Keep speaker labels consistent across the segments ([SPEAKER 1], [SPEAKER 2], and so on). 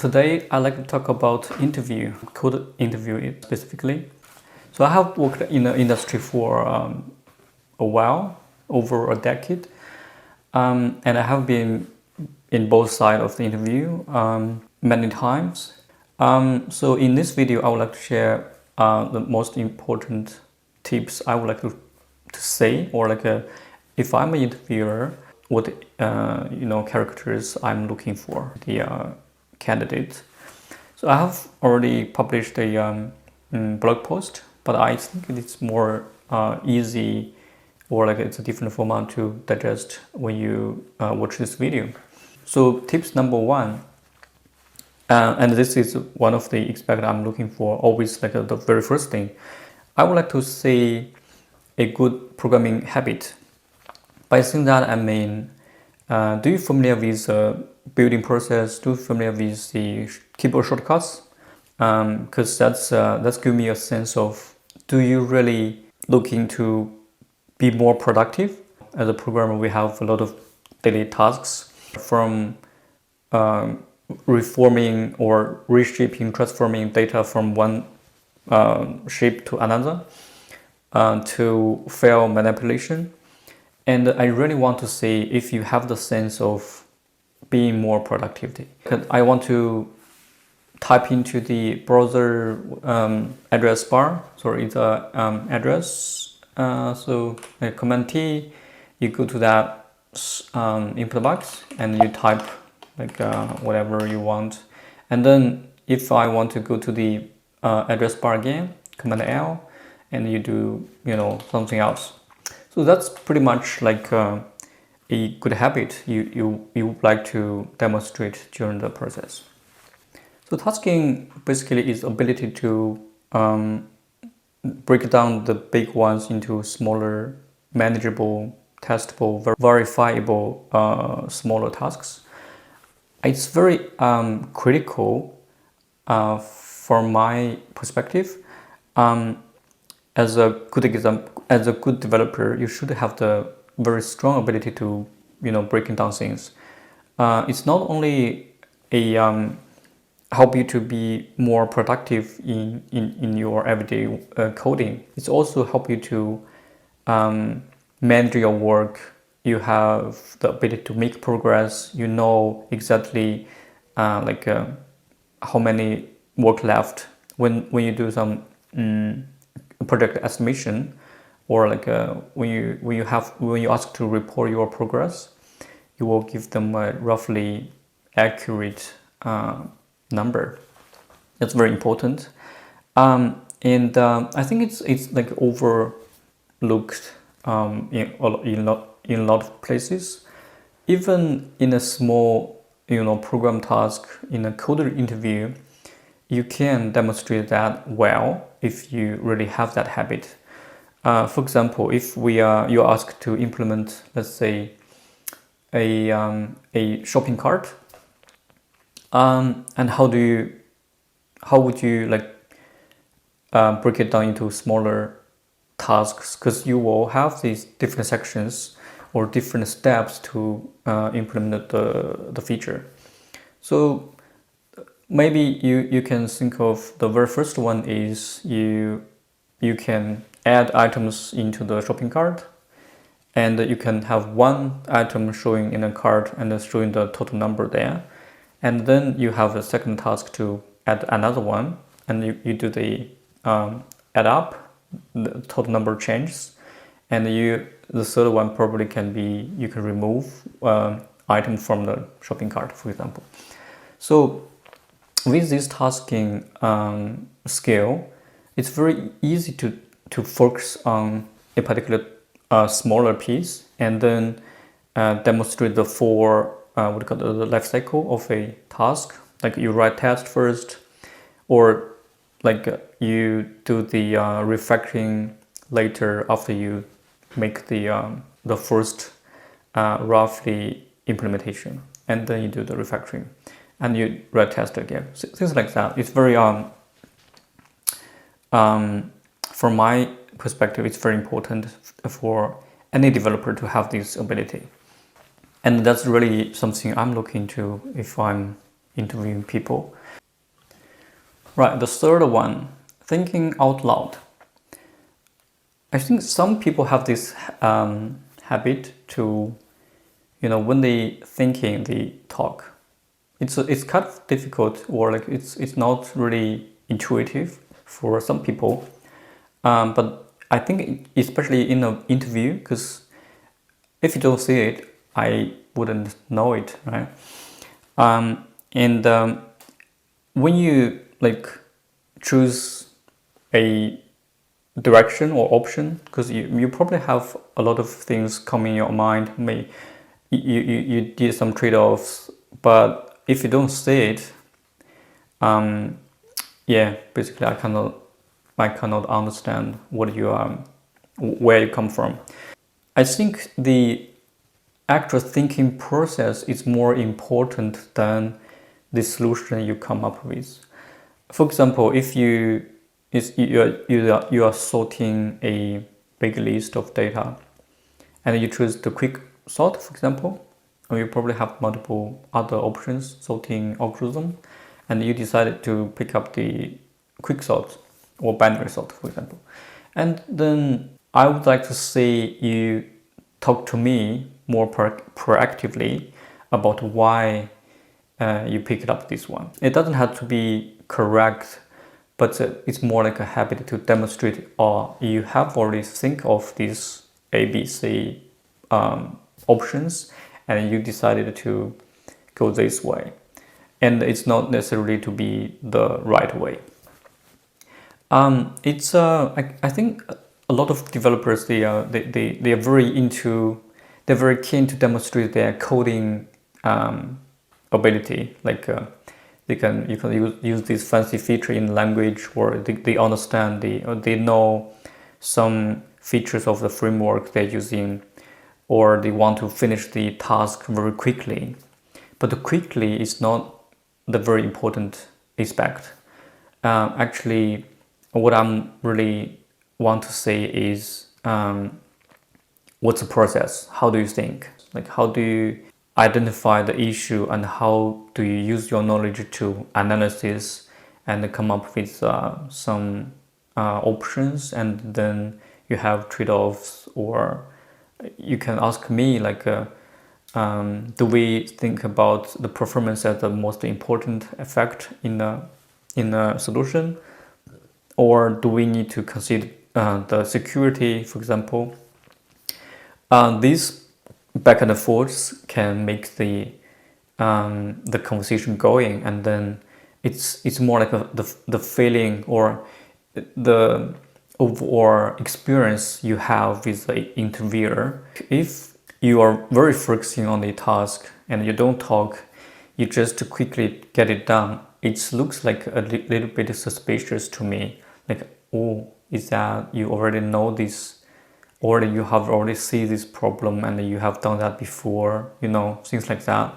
[SPEAKER 1] Today, I'd like to talk about interview, code interview specifically. So I have worked in the industry for a while, over a decade, and I have been in both sides of the interview many times. So in this video, I would like to share the most important tips I would like to say, or if I'm an interviewer, what characters I'm looking for the candidate. So I have already published a blog post, but I think it's more easy, or it's a different format to digest when you watch this video. So tips number one, and this is one of the aspects I'm looking for, always the very first thing. I would like to say a good programming habit. By saying that, I mean, do you familiar with building process? Do you familiar with the keyboard shortcuts? Because that's give me a sense of, do you really looking to be more productive? As a programmer, we have a lot of daily tasks, from reforming or reshaping, transforming data from one shape to another, to file manipulation. And I really want to say, if you have the sense of being more productivity, I want to type into the browser address bar. Sorry, the address. So Command T, you go to that input box and you type whatever you want. And then if I want to go to the address bar again, Command L, and you do something else. So that's pretty much a good habit you would like to demonstrate during the process. So tasking basically is ability to break down the big ones into smaller, manageable, testable, verifiable, smaller tasks. It's very critical from my perspective. As a good example, as a good developer, you should have the very strong ability to breaking down things. It's not only a help you to be more productive in your everyday coding. It's also help you to manage your work. You have the ability to make progress. You know exactly how many work left when you do some project estimation, or when you ask to report your progress, you will give them a roughly accurate number. That's very important, and I think it's overlooked in a lot of places. Even in a small program task, in a coder interview, you can demonstrate that well if you really have that habit. For example, if you're asked to implement, let's say, a shopping cart, and how would you break it down into smaller tasks? Because you will have these different sections or different steps to implement the feature. So maybe you can think of the very first one is you can add items into the shopping cart, and you can have one item showing in a cart and showing the total number there. And then you have a second task to add another one, and you do the add up, the total number changes, and the third one probably can be, you can remove item from the shopping cart, for example. So with this tasking skill, it's very easy to focus on a particular smaller piece, and then demonstrate the four the life cycle of a task. Like you write test first, or you do the refactoring later after you make the first roughly implementation, and then you do the refactoring, and you write test again. So things like that. It's very from my perspective, it's very important for any developer to have this ability. And that's really something I'm looking to if I'm interviewing people. Right, the third one, thinking out loud. I think some people have this habit to, when they thinking, they talk. It's kind of difficult, or like it's not really intuitive for some people. But I think especially in an interview, because if you don't see it, I wouldn't know it, right? And when you like choose a direction or option, because you probably have a lot of things coming in your mind. You did some trade-offs, but if you don't see it, basically I cannot understand where you come from. I think the actual thinking process is more important than the solution you come up with. For example, if you are sorting a big list of data, and you choose the quick sort, for example, or you probably have multiple other options, sorting algorithm, and you decided to pick up the quick sort or binary sort, for example. And then I would like to see you talk to me more proactively about why you picked up this one. It doesn't have to be correct, but it's more like a habit to demonstrate, or you have already think of these A, B, C options, and you decided to go this way. And it's not necessarily to be the right way. I think a lot of developers, they are very keen to demonstrate their coding ability. Like you can use this fancy feature in language, or they understand or they know some features of the framework they're using, or they want to finish the task very quickly. But the quickly is not the very important aspect. Actually, what I'm really want to say is, what's the process? How do you think? Like, how do you identify the issue, and how do you use your knowledge to analysis and come up with some options, and then you have trade-offs, or you can ask me like, do we think about the performance as the most important effect in a solution, or do we need to consider the security, for example? These back and forths can make the conversation going, and then it's more like the feeling or the overall experience you have with the interviewer. If you are very focusing on the task and you don't talk, you just quickly get it done, it looks like a little bit suspicious to me. Like, oh, is that you already know this, or you have already seen this problem and you have done that before, things like that,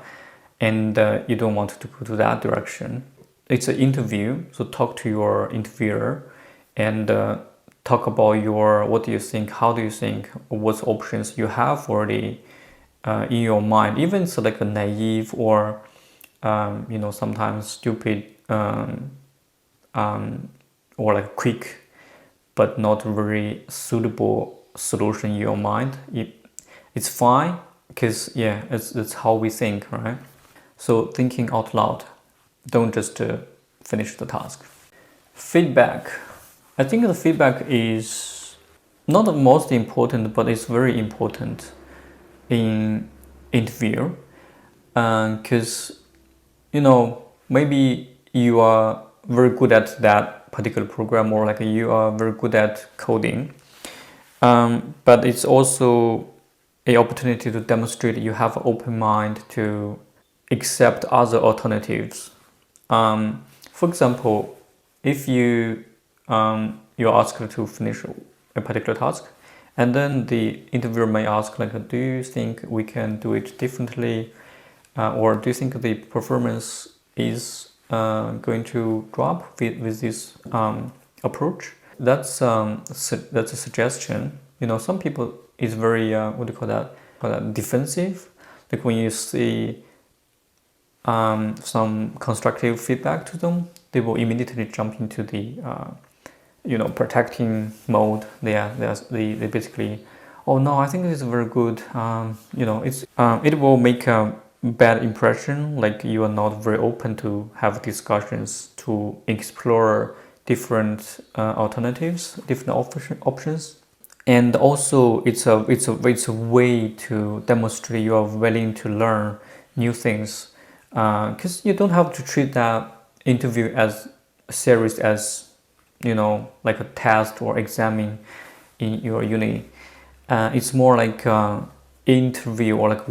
[SPEAKER 1] and you don't want to go to that direction. It's an interview, so talk to your interviewer and talk about what do you think, how do you think, what options you have already in your mind. Even so, like a naive or sometimes stupid or like quick but not very suitable solution in your mind, it's fine, because it's how we think, right? So thinking out loud, don't just finish the task. Feedback. I think the feedback is not the most important, but it's very important in interview, because maybe you are very good at that particular program, or like you are very good at coding, but it's also an opportunity to demonstrate you have an open mind to accept other alternatives. For example, if you're asked to finish a particular task, and then the interviewer may ask, like, do you think we can do it differently, or do you think the performance is going to drop with this approach? That's a suggestion. Some people is very what do you call that? Defensive. Like when you see some constructive feedback to them, they will immediately jump into the protecting mode. They basically, oh no, I think this is very good. It will make a bad impression, like you are not very open to have discussions to explore different alternatives, different options. And also it's a way to demonstrate you are willing to learn new things, because you don't have to treat that interview as serious as like a test or exam in your uni. It's more like interview or like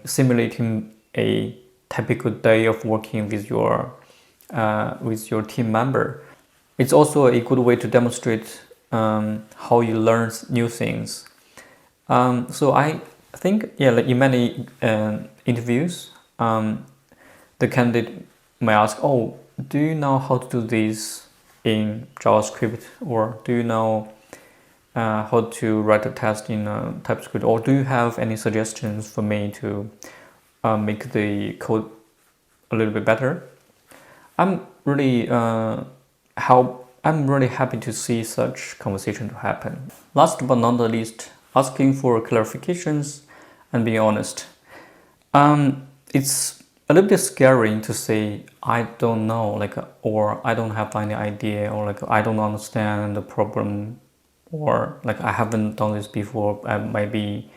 [SPEAKER 1] simulating a typical day of working with your team member. It's also a good way to demonstrate how you learn new things. So I think, yeah, like in many interviews, the candidate may ask, "Oh, do you know how to do this in JavaScript, or do you know how to write a test in TypeScript, or do you have any suggestions for me to make the code a little bit better?" I'm really I'm really happy to see such conversation to happen. Last but not the least, asking for clarifications and being honest. It's a little bit scary to say I don't know, like, or I don't have any idea, or like I don't understand the problem, or like I haven't done this before. I maybe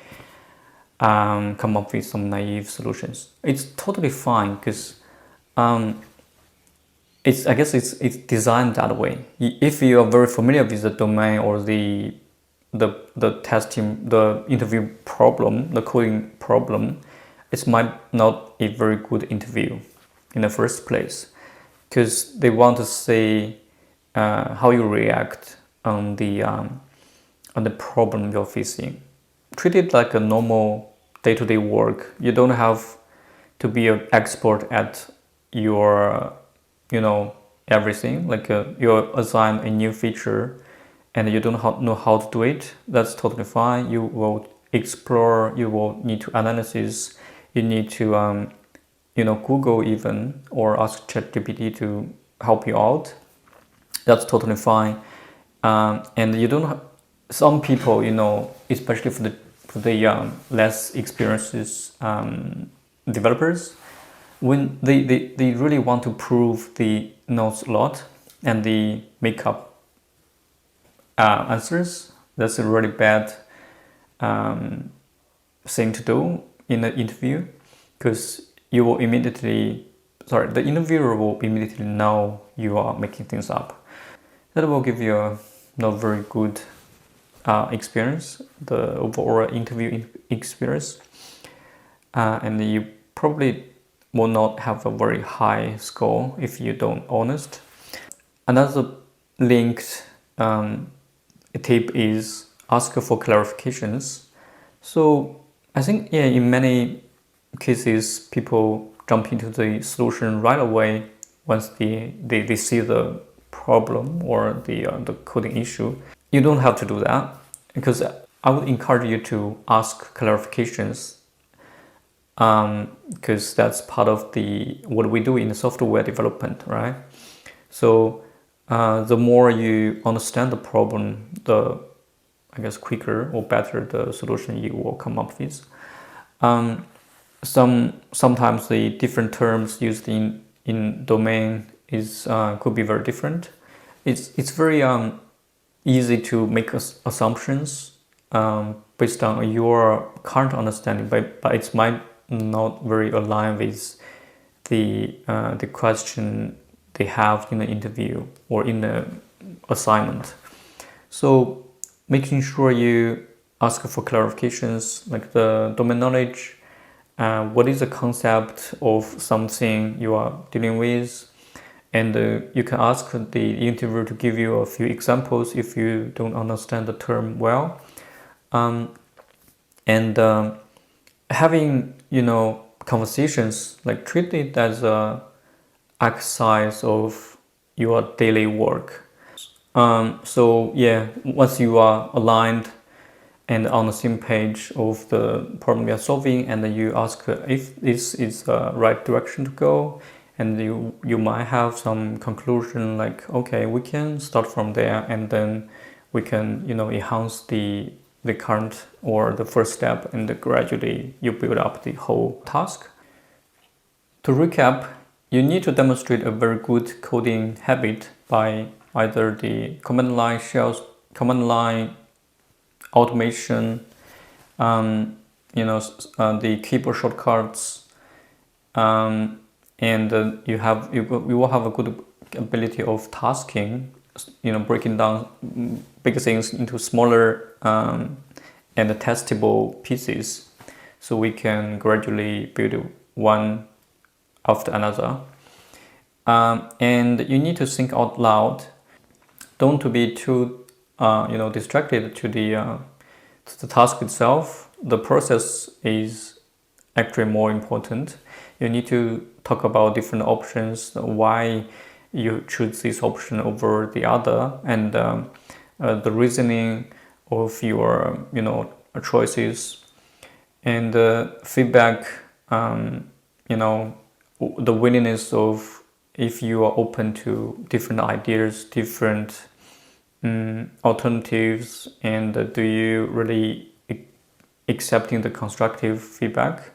[SPEAKER 1] come up with some naive solutions. It's totally fine because I guess it's designed that way. If you are very familiar with the domain or the testing, the interview problem, the coding problem, it might not a very good interview in the first place, because they want to see how you react on the problem you're facing. Treat it like a normal day-to-day work. You don't have to be an expert at your everything. Like you're assigned a new feature and you don't know how to do it. That's totally fine. You will explore, you will need to analysis, you need to Google even, or ask ChatGPT to help you out. That's totally fine. And you don't some people, especially for the less experienced developers, when they really want to prove they knows a lot and they make up answers, that's a really bad thing to do in an interview, because the interviewer will immediately know you are making things up. That will give you a not very good experience, the overall interview experience, and you probably will not have a very high score if you don't honest. Another linked tip is ask for clarifications. So I think, yeah, in many cases people jump into the solution right away once they see the problem or the coding issue. You don't have to do that, because I would encourage you to ask clarifications, because that's part of what we do in the software development, right? So the more you understand the problem, the, I guess, quicker or better the solution you will come up with. Sometimes the different terms used in domain could be very different. It's very easy to make assumptions based on your current understanding, but it might not very align with the question they have in the interview or in the assignment. So making sure you ask for clarifications, like the domain knowledge, what is the concept of something you are dealing with, and you can ask the interviewer to give you a few examples if you don't understand the term well, and having conversations, like treat it as a exercise of your daily work. So yeah, once you are aligned and on the same page of the problem you're solving, and then you ask if this is the right direction to go, and you might have some conclusion like, okay, we can start from there, and then we can enhance the current or the first step, and gradually you build up the whole task. To recap, you need to demonstrate a very good coding habit by either the command line shells, command line automation, the keyboard shortcuts, and you will have a good ability of tasking, breaking down big things into smaller and testable pieces, so we can gradually build one after another. And you need to think out loud. Don't be too distracted to the task itself. The process is actually more important. You need to talk about different options, why you choose this option over the other, and the reasoning of your choices, and feedback, the willingness of, if you are open to different ideas, different alternatives, and do you really accepting the constructive feedback,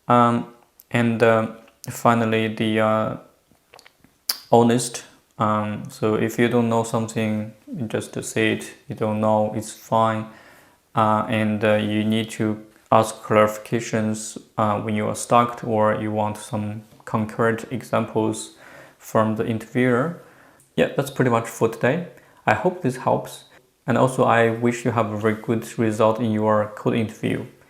[SPEAKER 1] and finally the honest. So if you don't know something, just say it. You don't know, it's fine, and you need to ask clarifications when you are stuck, or you want some concrete examples from the interviewer. Yeah, that's pretty much for today. I hope this helps, and also I wish you have a very good result in your code interview.